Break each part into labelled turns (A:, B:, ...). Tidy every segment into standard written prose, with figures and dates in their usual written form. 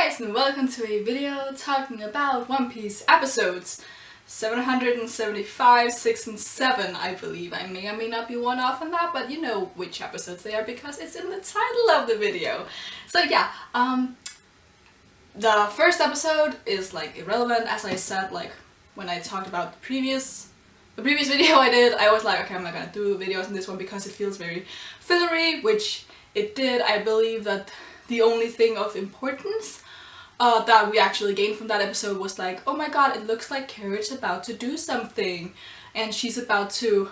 A: guys, and welcome to a video talking about One Piece episodes 775, 6, and 7, I believe. I may or may not be one off on that, but you know which episodes they are because it's in the title of the video. So yeah, the first episode is like irrelevant, as I said, like when I talked about the previous video I did. I was like, okay, I'm not gonna do videos on this one because it feels very fillery, which it did. I believe that the only thing of importance that we actually gained from that episode was like, oh my god, it looks like Carrot's about to do something, and she's about to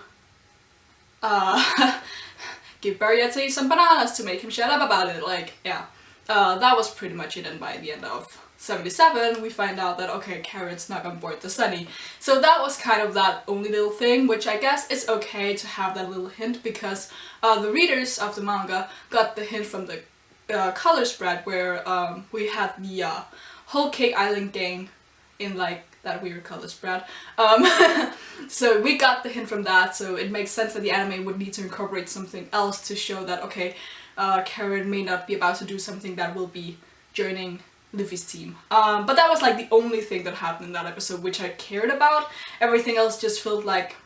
A: give Barriete some bananas to make him shut up about it. Like, yeah, that was pretty much it. And by the end of 77, we find out that, okay, Carrot's snuck on board the Sunny. So that was kind of that only little thing, which I guess is okay to have that little hint because the readers of the manga got the hint from the color spread where we had the Whole Cake Island gang in like that weird color spread. So we got the hint from that, so it makes sense that the anime would need to incorporate something else to show that, okay, Carrot may not be about to do something that will be joining Luffy's team. But that was like the only thing that happened in that episode which I cared about. Everything else just felt like,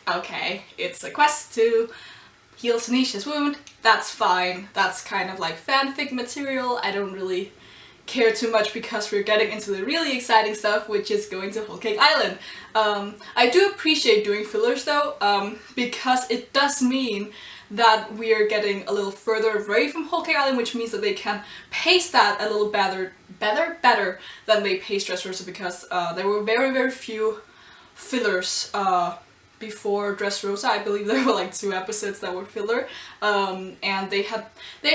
A: okay, it's a quest to heal Tanisha's wound, that's fine. That's kind of like fanfic material. I don't really care too much because we're getting into the really exciting stuff, which is going to Whole Cake Island. I do appreciate doing fillers though, because it does mean that we're getting a little further away from Whole Cake Island, which means that they can pace that a little better than they paced Dressrosa, because there were very few fillers before Dressrosa. I believe there were like 2 episodes that were filler, and they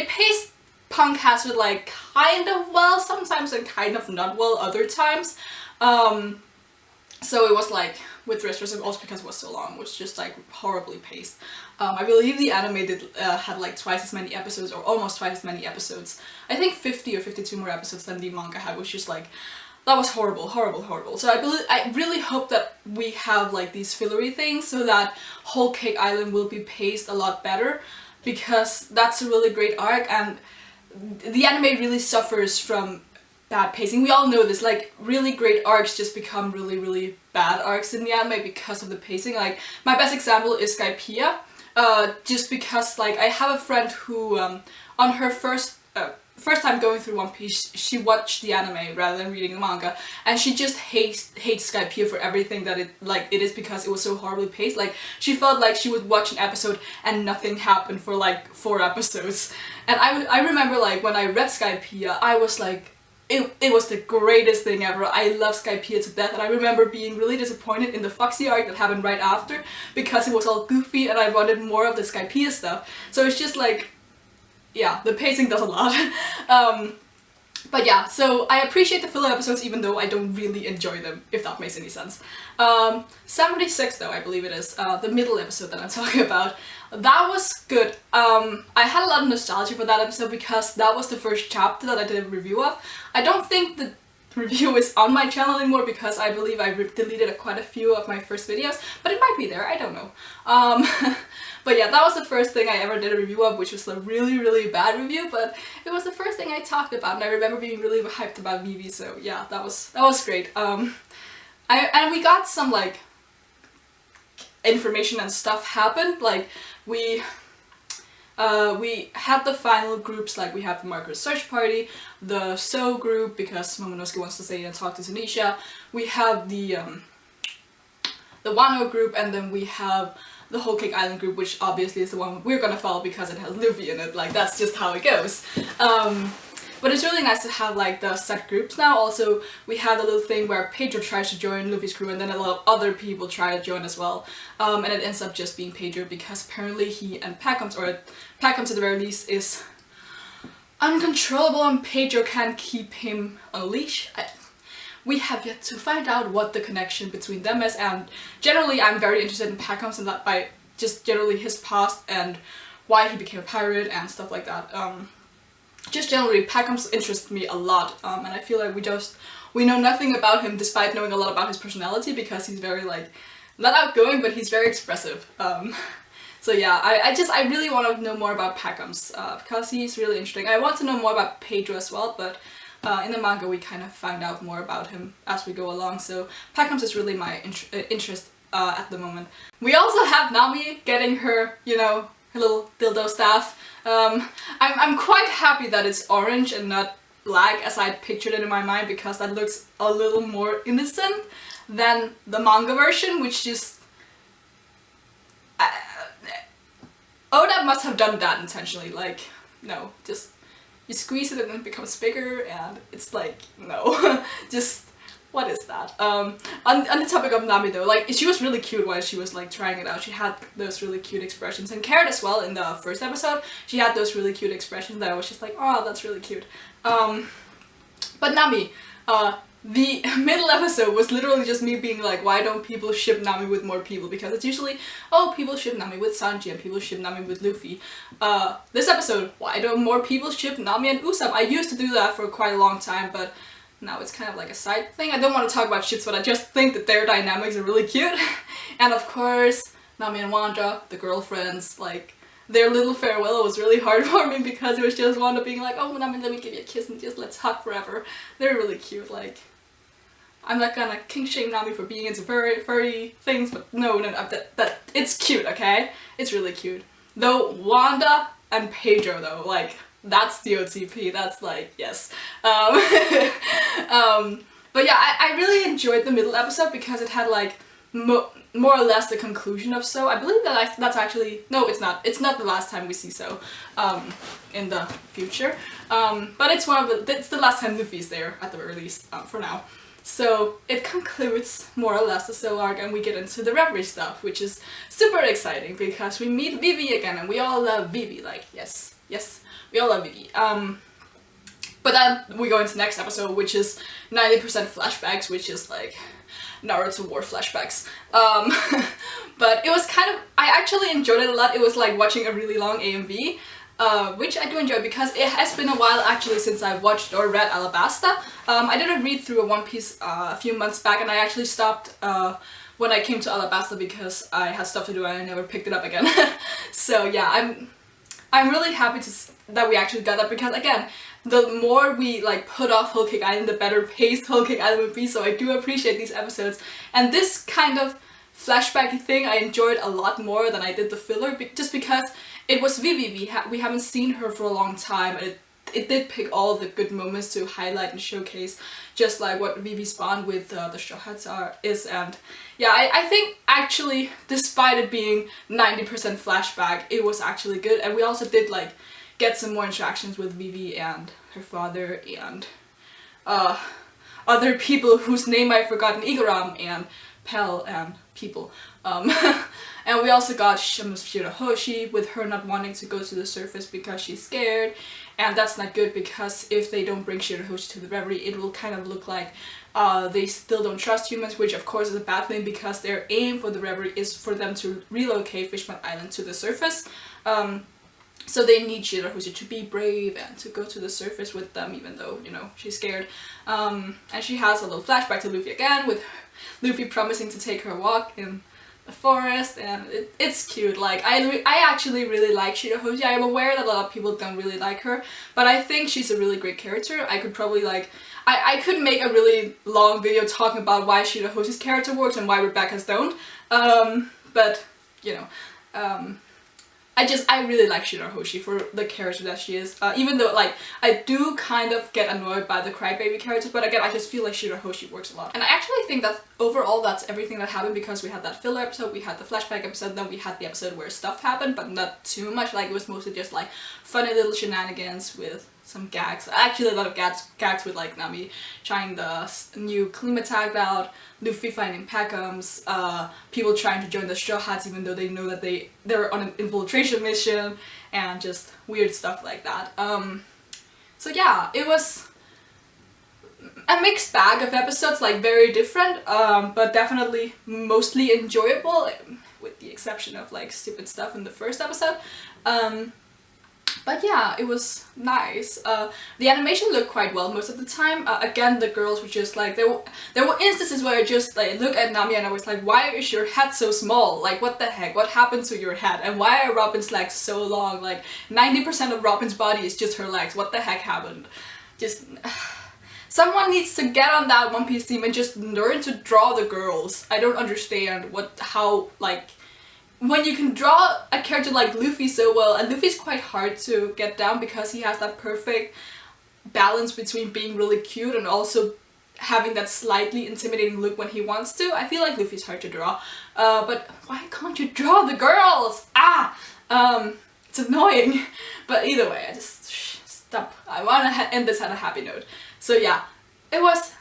A: paced Punk Hazard like kind of well sometimes and kind of not well other times. So it was like with Dressrosa, also because it was so long, it was just like horribly paced. I believe the anime had like twice as many episodes, or almost twice as many episodes. I think 50 or 52 more episodes than the manga had, which is like, that was horrible. So I really hope that we have like these fillery things so that Whole Cake Island will be paced a lot better, because that's a really great arc and the anime really suffers from bad pacing. We all know this, like really great arcs just become really bad arcs in the anime because of the pacing. Like my best example is Skypiea, just because like I have a friend who on her first time going through One Piece, she watched the anime rather than reading the manga, and she just hates Skypiea for everything that it is, because it was so horribly paced. Like she felt like she would watch an episode and nothing happened for like 4 episodes. And I remember like when I read Skypiea, I was like, it was the greatest thing ever. I love Skypiea to death, and I remember being really disappointed in the Foxy arc that happened right after because it was all goofy and I wanted more of the Skypiea stuff. So it's just like, yeah, the pacing does a lot. But yeah, so I appreciate the filler episodes even though I don't really enjoy them, if that makes any sense. 76 though, I believe it is, the middle episode that I'm talking about. That was good. I had a lot of nostalgia for that episode because that was the first chapter that I did a review of. I don't think the review is on my channel anymore because I believe I deleted quite a few of my first videos, but it might be there, I don't know. But yeah, that was the first thing I ever did a review of, which was a really bad review, but it was the first thing I talked about, and I remember being really hyped about Vivi, so yeah, that was great. And we got some like information and stuff happened. Like we had the final groups, like we have the Margaret Search Party, the So group, because Momonosuke wants to stay and talk to Tanisha. We have the Wano group, and then we have the Whole Cake Island group, which obviously is the one we're gonna follow because it has Luffy in it. Like that's just how it goes. But it's really nice to have like the set groups now. Also, we have the little thing where Pedro tries to join Luffy's crew and then a lot of other people try to join as well. And it ends up just being Pedro because apparently he and Pacums, or Pacums at the very least, is uncontrollable and Pedro can't keep him on a leash. We have yet to find out what the connection between them is, and generally I'm very interested in Pacums and that by just generally his past and why he became a pirate and stuff like that. Just generally, Pacums interests me a lot, and I feel like we know nothing about him despite knowing a lot about his personality, because he's very like, not outgoing, but he's very expressive. So yeah, I really want to know more about Peckhams because he's really interesting. I want to know more about Pedro as well, but in the manga we kind of find out more about him as we go along. So Peckhams is really my interest at the moment. We also have Nami getting her, you know, her little dildo staff. I'm quite happy that it's orange and not black as I pictured it in my mind, because that looks a little more innocent than the manga version, which just... Oda must have done that intentionally, like, no, just you squeeze it and it becomes bigger and it's like, no, just, what is that? On the topic of Nami though, like, she was really cute while she was like trying it out. She had those really cute expressions, and Carrot as well in the first episode, she had those really cute expressions that I was just like, oh, that's really cute. But Nami, the middle episode was literally just me being like, why don't people ship Nami with more people? Because it's usually, oh, people ship Nami with Sanji and people ship Nami with Luffy. This episode, why don't more people ship Nami and Usopp? I used to do that for quite a long time, but now it's kind of like a side thing. I don't want to talk about ships, but I just think that their dynamics are really cute. And of course, Nami and Wanda, the girlfriends, like, their little farewell was really hard for me because it was just Wanda being like, oh, Nami, let me give you a kiss and just let's hug forever. They're really cute, like... I'm not gonna kink shame Nami for being into furry things, but no, that it's cute, okay? It's really cute. Though Wanda and Pedro though, like, that's the OTP, that's like, yes. But yeah, I really enjoyed the middle episode because it had like more or less the conclusion of So. I believe that that's actually, no, it's not the last time we see So in the future. But it's the last time Luffy's there at the very least, for now. So it concludes more or less the So arc, and we get into the Reverie stuff, which is super exciting because we meet Vivi again, and we all love Vivi, like, yes, we all love Vivi. But then we go into the next episode, which is 90% flashbacks, which is like Naruto War flashbacks. But it was kind of, I actually enjoyed it a lot. It was like watching a really long AMV. Which I do enjoy because it has been a while actually since I've watched or read Alabasta. I did a read through a One Piece a few months back, and I actually stopped when I came to Alabasta because I had stuff to do and I never picked it up again. So yeah, I'm really happy that we actually got that, because again, the more we like put off Whole Cake Island, the better paced Whole Cake Island would be, so I do appreciate these episodes. And this kind of flashbacky thing I enjoyed a lot more than I did the filler, just because it was Vivi. We haven't seen her for a long time, and it did pick all the good moments to highlight and showcase, just like what Vivi's bond with the Straw Hats is. And yeah, I think actually, despite it being 90% flashback, it was actually good. And we also did like get some more interactions with Vivi and her father and other people whose name I've forgotten, Igaram and Pell and people. And we also got Shirahoshi, with her not wanting to go to the surface because she's scared, and that's not good, because if they don't bring Shirahoshi to the Reverie, it will kind of look like they still don't trust humans, which of course is a bad thing, because their aim for the Reverie is for them to relocate Fishman Island to the surface. So they need Shirahoshi to be brave and to go to the surface with them, even though, you know, she's scared. And she has a little flashback to Luffy again, with Luffy promising to take her a walk in the forest, and it's cute. Like, I actually really like Shirahoshi. I am aware that a lot of people don't really like her, but I think she's a really great character. I could probably like, I could make a really long video talking about why Shirahoshi's character works and why Rebecca's don't. But, you know, I really like Shirahoshi for the character that she is, even though, like, I do kind of get annoyed by the crybaby characters, but again, I just feel like Shirahoshi works a lot. And I actually think that overall that's everything that happened, because we had that filler episode, we had the flashback episode, then we had the episode where stuff happened, but not too much. Like, it was mostly just like funny little shenanigans with some gags. Actually a lot of gags with like Nami trying the new Klimatag out, Luffy finding Peckhams, people trying to join the Straw Hats even though they know that they're on an infiltration mission, and just weird stuff like that. So yeah, it was a mixed bag of episodes, like very different, but definitely mostly enjoyable, with the exception of like stupid stuff in the first episode. But yeah, it was nice. The animation looked quite well most of the time. Again, the girls were just like, there were instances where I just like look at Nami and I was like, why is your head so small? Like, what the heck? What happened to your head? And why are Robin's legs so long? Like, 90% of Robin's body is just her legs. What the heck happened? Just... Someone needs to get on that One Piece team and just learn to draw the girls. I don't understand how, like... When you can draw a character like Luffy so well, and Luffy's quite hard to get down because he has that perfect balance between being really cute and also having that slightly intimidating look when he wants to. I feel like Luffy's hard to draw, but why can't you draw the girls? It's annoying. But either way, I just... stop. I want to end this on a happy note. So yeah, it was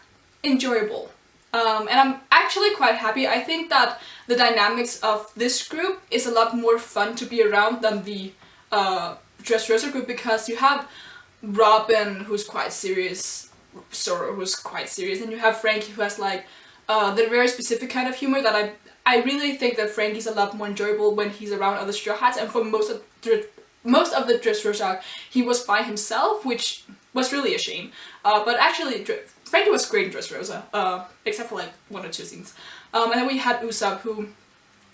A: enjoyable. And I'm actually quite happy. I think that the dynamics of this group is a lot more fun to be around than the Dressrosa group, because you have Robin, who's quite serious, Zoro, who's quite serious, and you have Frankie, who has like the very specific kind of humor that I really think that Frankie's a lot more enjoyable when he's around other Straw Hats, and for most of the Dressrosa arc, he was by himself, which was really a shame. But actually, Frankie was great in Dressrosa, except for like 1 or 2 scenes. And then we had Usopp, who,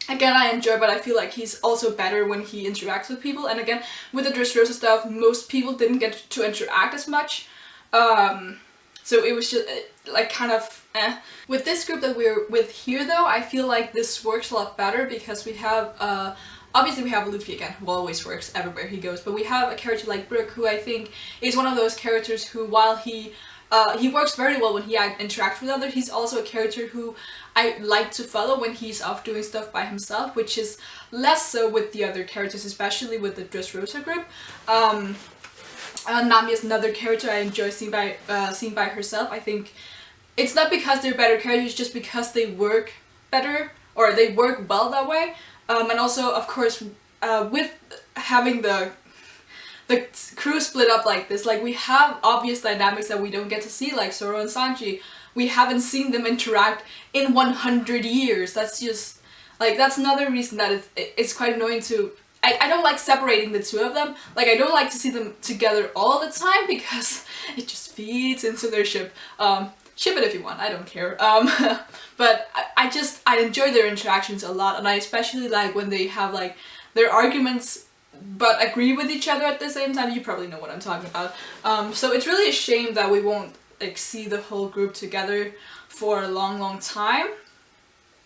A: again, I enjoy, but I feel like he's also better when he interacts with people. And again, with the Dressrosa stuff, most people didn't get to interact as much. So it was just like kind of eh. With this group that we're with here though, I feel like this works a lot better because we have obviously we have Luffy again, who always works everywhere he goes, but we have a character like Brook, who I think is one of those characters who, while he works very well when he interacts with others, he's also a character who I like to follow when he's off doing stuff by himself, which is less so with the other characters, especially with the Dressrosa group. Nami is another character I enjoy seeing by herself. I think it's not because they're better characters, just because they work better, or they work well that way. And also, of course, with having the crew split up like this, like, we have obvious dynamics that we don't get to see, like Zoro and Sanji. We haven't seen them interact in 100 years. That's just, like, that's another reason that it's quite annoying to... I don't like separating the two of them. Like, I don't like to see them together all the time because it just feeds into their ship. Ship it if you want, I don't care. But I enjoy their interactions a lot, and I especially like when they have like their arguments but agree with each other at the same time. You probably know what I'm talking about. So it's really a shame that we won't like see the whole group together for a long time.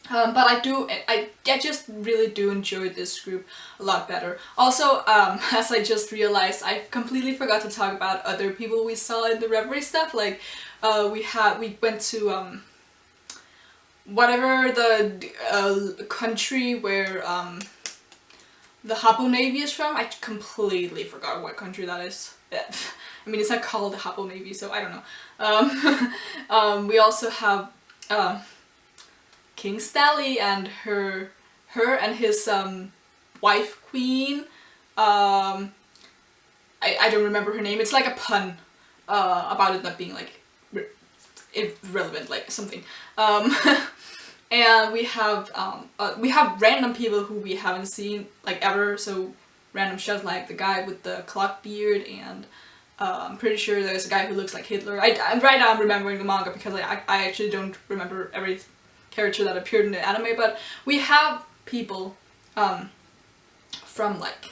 A: But I just really do enjoy this group a lot better. Also, as I just realized, I completely forgot to talk about other people we saw in the Reverie stuff. Like, we went to, whatever the country where, the Hapo Navy is from. I completely forgot what country that is. I mean, it's not called the Hapo Navy, so I don't know. We also have, King Stally and her and his wife Queen. I don't remember her name. It's like a pun about it not being like irrelevant, like something. And we have random people who we haven't seen like ever. So random shows like the guy with the clock beard, and I'm pretty sure there's a guy who looks like Hitler. Right now I'm remembering the manga because I actually don't remember every character that appeared in the anime, but we have people from like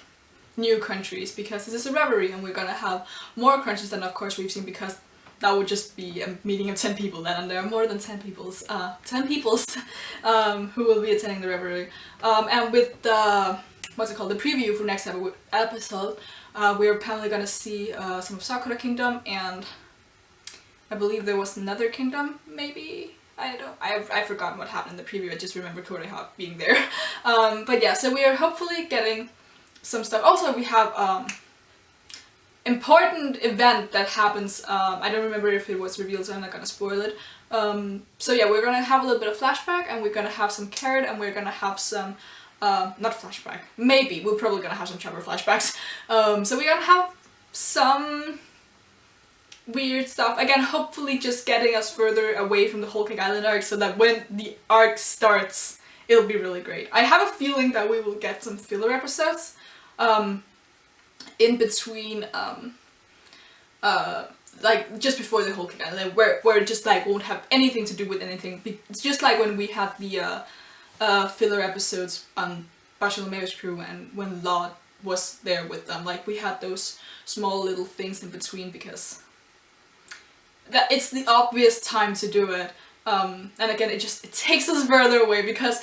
A: new countries because this is a Reverie, and we're gonna have more countries than of course we've seen, because that would just be a meeting of 10 people then, and there are more than 10 peoples who will be attending the Reverie. And with the the preview for next episode, we're apparently gonna see some of Sakura Kingdom, and I believe there was another kingdom, maybe? I've forgotten what happened in the preview. I just remember Koreha being there. But yeah, so we are hopefully getting some stuff. Also, we have important event that happens. I don't remember if it was revealed, so I'm not gonna spoil it. So yeah, we're gonna have a little bit of flashback, and we're gonna have some carrot, and we're gonna have some not flashback. Maybe we're probably gonna have some Chopper flashbacks. So we're gonna have some weird stuff. Again, hopefully just getting us further away from the Whole Cake Island arc, so that when the arc starts, it'll be really great. I have a feeling that we will get some filler episodes. in between like just before the whole kick Island, where it just like won't have anything to do with anything. It's just like when we had the filler episodes on Bartholomeo's crew and when Laud was there with them. Like we had those small little things in between because that it's the obvious time to do it. And again, it takes us further away because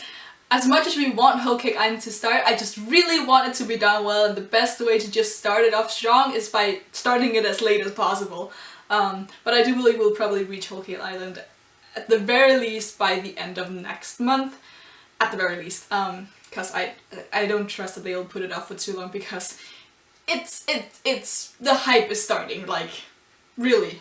A: as much as we want Whole Cake Island to start, I just really want it to be done well, and the best way to just start it off strong is by starting it as late as possible. But I do believe we'll probably reach Whole Cake Island at the very least by the end of next month, at the very least, because I don't trust that they'll put it off for too long because it's the hype is starting, like really.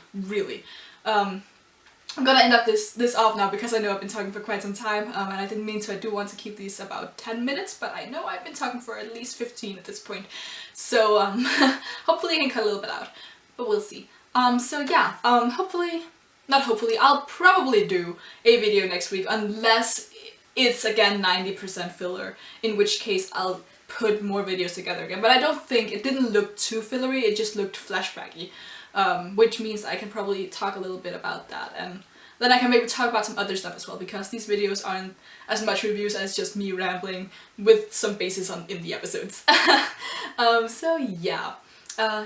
A: I'm gonna end up this off now because I know I've been talking for quite some time, and I didn't mean to. I do want to keep these about 10 minutes, but I know I've been talking for at least 15 at this point. So hopefully I can cut a little bit out, but we'll see. So yeah, not hopefully, I'll probably do a video next week unless it's again 90% filler, in which case I'll put more videos together again. But I don't think, it didn't look too fillery, it just looked flashbacky. Which means I can probably talk a little bit about that, and then I can maybe talk about some other stuff as well, because these videos aren't as much reviews as just me rambling with some basis in the episodes. So yeah,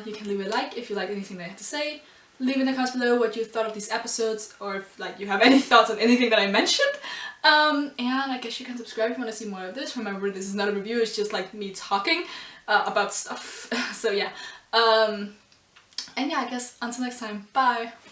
A: you can leave a like if you like anything that I have to say. Leave in the comments below what you thought of these episodes, or if like you have any thoughts on anything that I mentioned. And I guess you can subscribe if you want to see more of this. Remember, this is not a review, it's just like me talking about stuff. So yeah. And yeah, I guess until next time, bye!